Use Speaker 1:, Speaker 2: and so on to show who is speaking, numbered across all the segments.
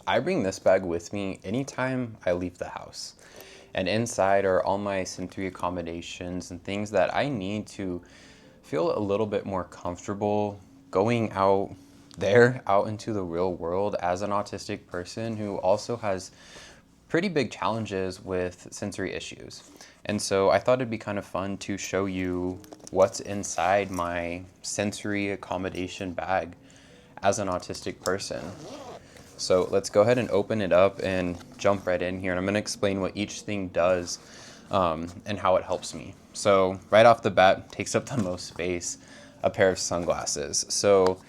Speaker 1: I bring this bag with me anytime I leave the house. And inside are all my sensory accommodations and things that I need to feel a little bit more comfortable going out into the real world as an autistic person who also has pretty big challenges with sensory issues. And so I thought it'd be kind of fun to show you what's inside my sensory accommodation bag as an autistic person. So let's go ahead and open it up and jump right in here. And I'm going to explain what each thing does and how it helps me. So right off the bat, takes up the most space, a pair of sunglasses. So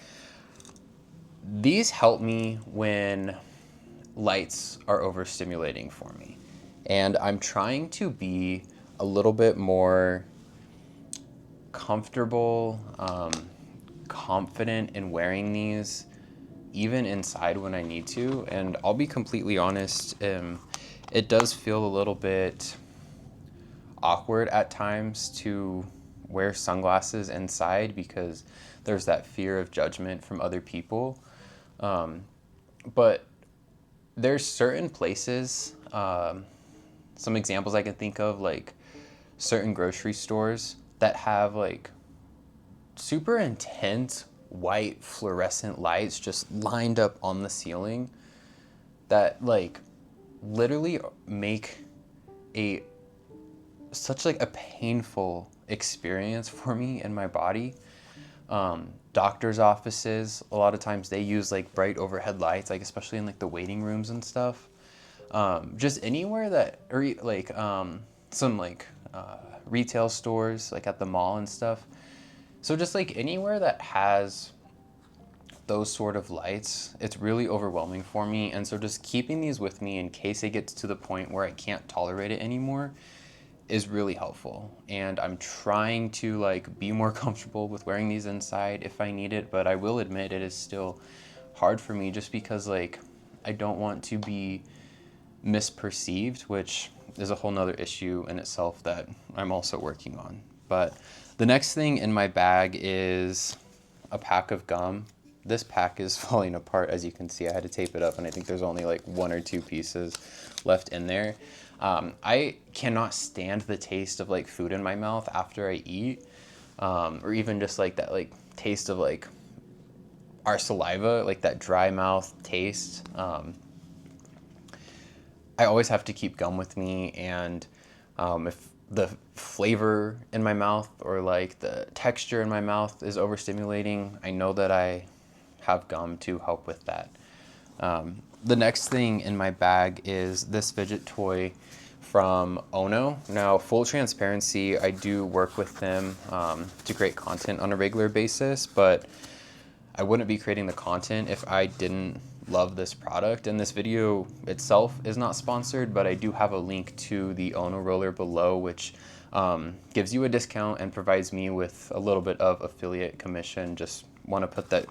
Speaker 1: these help me when lights are overstimulating for me. And I'm trying to be a little bit more comfortable, confident in wearing these even inside when I need to. And I'll be completely honest, it does feel a little bit awkward at times to wear sunglasses inside because there's that fear of judgment from other people. But there's certain places, some examples I can think of, like certain grocery stores that have like super intense white fluorescent lights just lined up on the ceiling that like literally make a such like a painful experience for me in my body. Doctors' offices, a lot of times they use like bright overhead lights, like especially in like the waiting rooms and stuff. Just anywhere that, or like some like retail stores, like at the mall and stuff. So just like anywhere that has those sort of lights, it's really overwhelming for me. And so just keeping these with me in case it gets to the point where I can't tolerate it anymore is really helpful. And I'm trying to like be more comfortable with wearing these inside if I need it, but I will admit it is still hard for me just because like I don't want to be misperceived, which is a whole nother issue in itself that I'm also working on. But the next thing in my bag is a pack of gum. This pack is falling apart, as you can see. I had to tape it up, and I think there's only like one or two pieces left in there. I cannot stand the taste of like food in my mouth after I eat, or even just like that like taste of like our saliva, like that dry mouth taste. I always have to keep gum with me, and if the flavor in my mouth or like the texture in my mouth is overstimulating, I know that I have gum to help with that. The next thing in my bag is this fidget toy from Ono. Now, full transparency, I do work with them to create content on a regular basis, but I wouldn't be creating the content if I didn't love this product. And this video itself is not sponsored, but I do have a link to the Ono roller below, which gives you a discount and provides me with a little bit of affiliate commission. Just want to put that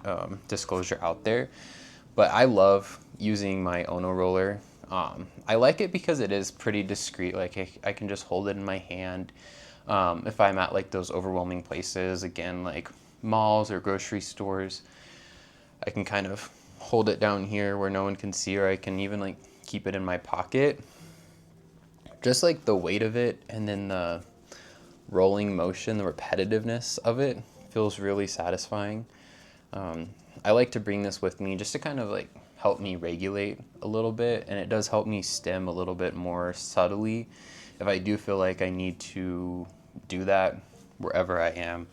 Speaker 1: disclosure out there. But I love using my Ono roller. I like it because it is pretty discreet. Like I can just hold it in my hand. If I'm at like those overwhelming places, again, like malls or grocery stores, I can kind of hold it down here where no one can see, or I can even like keep it in my pocket. Just like the weight of it and then the rolling motion, the repetitiveness of it feels really satisfying. I like to bring this with me just to kind of like help me regulate a little bit, and it does help me stim a little bit more subtly if I do feel like I need to do that wherever I am.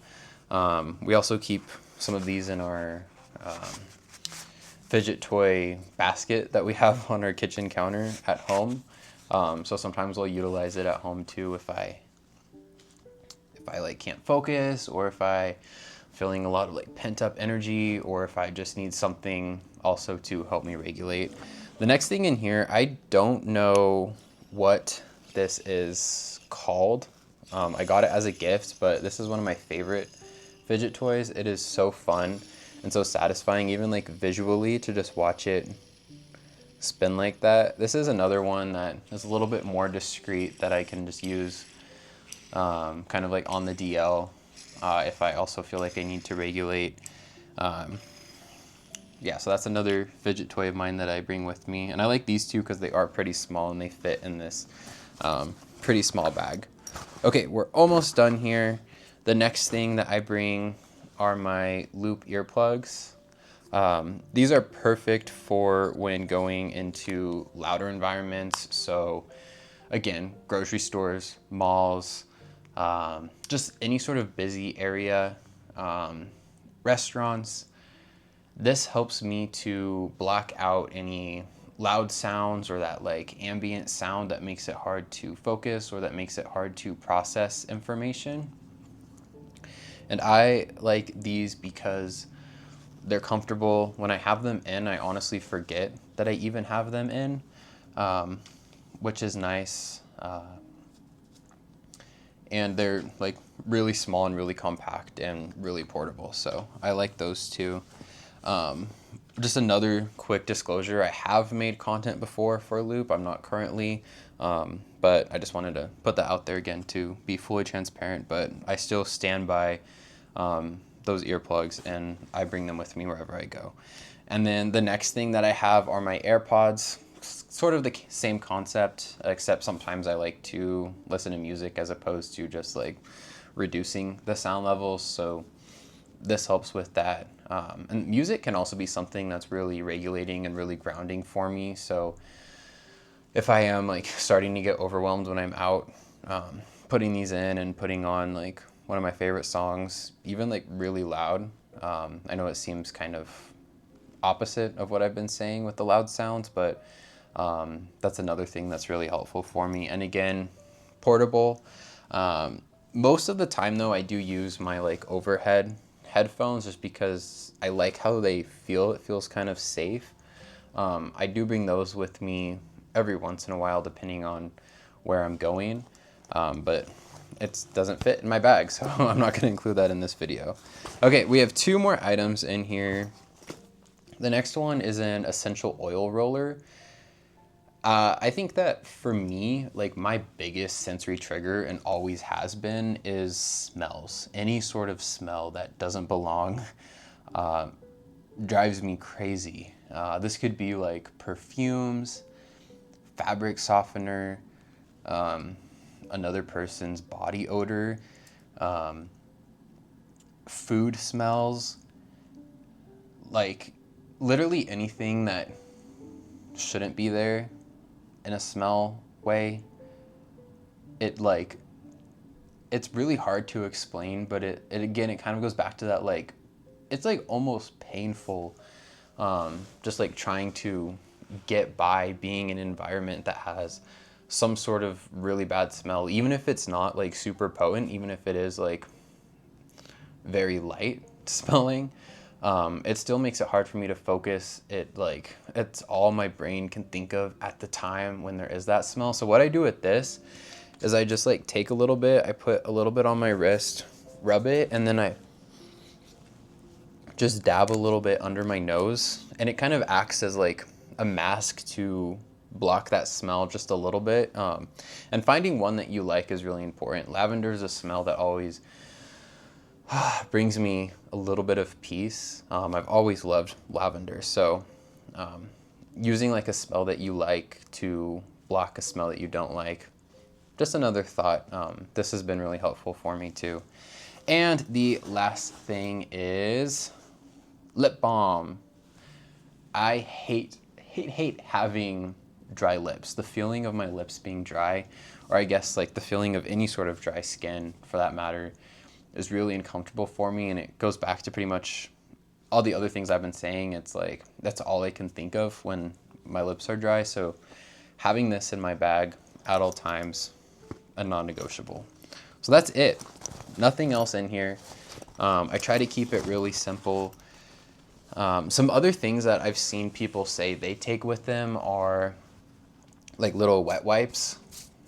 Speaker 1: We also keep some of these in our fidget toy basket that we have on our kitchen counter at home. So sometimes I'll utilize it at home too if I like can't focus, or if I feeling a lot of like pent up energy, or if I just need something also to help me regulate. The next thing in here, I don't know what this is called. I got it as a gift, but this is one of my favorite fidget toys. It is so fun and so satisfying, even like visually, to just watch it spin like that. This is another one that is a little bit more discreet that I can just use kind of like on the DL if I also feel like I need to regulate. yeah, so that's another fidget toy of mine that I bring with me. And I like these two because they are pretty small and they fit in this pretty small bag. Okay, we're almost done here. The next thing that I bring are my loop earplugs. These are perfect for when going into louder environments. So again, grocery stores, malls, just any sort of busy area, restaurants. This helps me to block out any loud sounds or that like ambient sound that makes it hard to focus or that makes it hard to process information. And I like these because they're comfortable. When I have them in, I honestly forget that I even have them in, which is nice. And they're like really small and really compact and really portable. So I like those two. Just another quick disclosure, I have made content before for Loop. I'm not currently, but I just wanted to put that out there again to be fully transparent. But I still stand by those earplugs, and I bring them with me wherever I go. And then the next thing that I have are my AirPods. Sort of the same concept, except sometimes I like to listen to music as opposed to just like reducing the sound levels. So this helps with that. And music can also be something that's really regulating and really grounding for me. So if I am like starting to get overwhelmed when I'm out, putting these in and putting on like one of my favorite songs, even like really loud. I know it seems kind of opposite of what I've been saying with the loud sounds, but that's another thing that's really helpful for me. And again, portable. Most of the time though, I do use my like overhead headphones just because I like how they feel. It feels kind of safe. I do bring those with me every once in a while depending on where I'm going, but it doesn't fit in my bag, so I'm not going to include that in this video. Okay, we have two more items in here. The next one is an essential oil roller. I think that for me, like my biggest sensory trigger and always has been is smells. Any sort of smell that doesn't belong drives me crazy. This could be like perfumes, fabric softener, another person's body odor, food smells, like literally anything that shouldn't be there in a smell way. It's really hard to explain, but it again, it kind of goes back to that, like, it's like almost painful, just like trying to get by being in an environment that has some sort of really bad smell, even if it's not like super potent, even if it is like very light smelling. It still makes it hard for me to focus. It's all my brain can think of at the time when there is that smell. So what I do with this is I just like take a little bit, I put a little bit on my wrist, rub it, and then I just dab a little bit under my nose, and it kind of acts as like a mask to block that smell just a little bit. And finding one that you like is really important. Lavender is a smell that always brings me a little bit of peace. I've always loved lavender, so using like a smell that you like to block a smell that you don't like, just another thought. This has been really helpful for me too. And the last thing is lip balm. I hate having dry lips. The feeling of my lips being dry, or I guess like the feeling of any sort of dry skin for that matter, is really uncomfortable for me, and it goes back to pretty much all the other things I've been saying. It's like that's all I can think of when my lips are dry. So having this in my bag at all times, a non-negotiable. So that's it. Nothing else in here. I try to keep it really simple. Some other things that I've seen people say they take with them are like little wet wipes,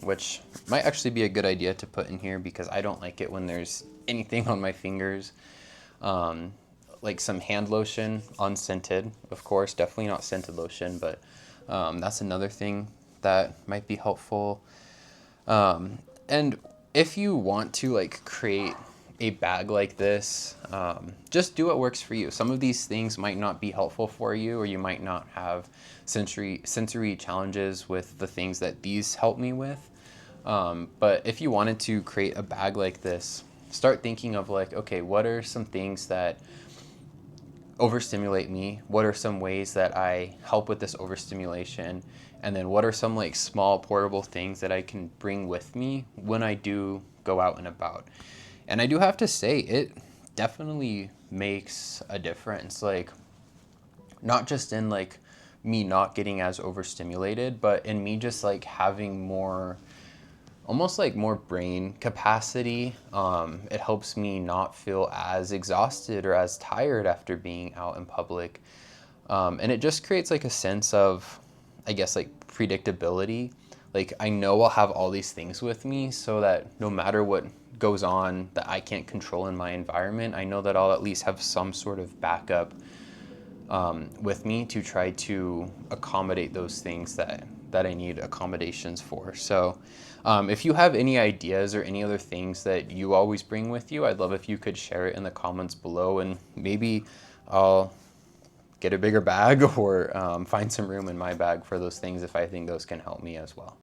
Speaker 1: which might actually be a good idea to put in here because I don't like it when there's anything on my fingers. Like some hand lotion, unscented, of course, definitely not scented lotion, but that's another thing that might be helpful. And if you want to like create a bag like this, just do what works for you. Some of these things might not be helpful for you, or you might not have sensory challenges with the things that these help me with. But if you wanted to create a bag like this, start thinking of like, okay, what are some things that overstimulate me? What are some ways that I help with this overstimulation? And then what are some like small portable things that I can bring with me when I do go out and about? And I do have to say, it definitely makes a difference. Like, not just in like me not getting as overstimulated, but in me just like having more, almost like more brain capacity. It helps me not feel as exhausted or as tired after being out in public. And it just creates like a sense of, I guess, like predictability. Like, I know I'll have all these things with me, so that no matter what goes on that I can't control in my environment, I know that I'll at least have some sort of backup with me to try to accommodate those things that I need accommodations for. So if you have any ideas or any other things that you always bring with you, I'd love if you could share it in the comments below, and maybe I'll get a bigger bag or find some room in my bag for those things if I think those can help me as well.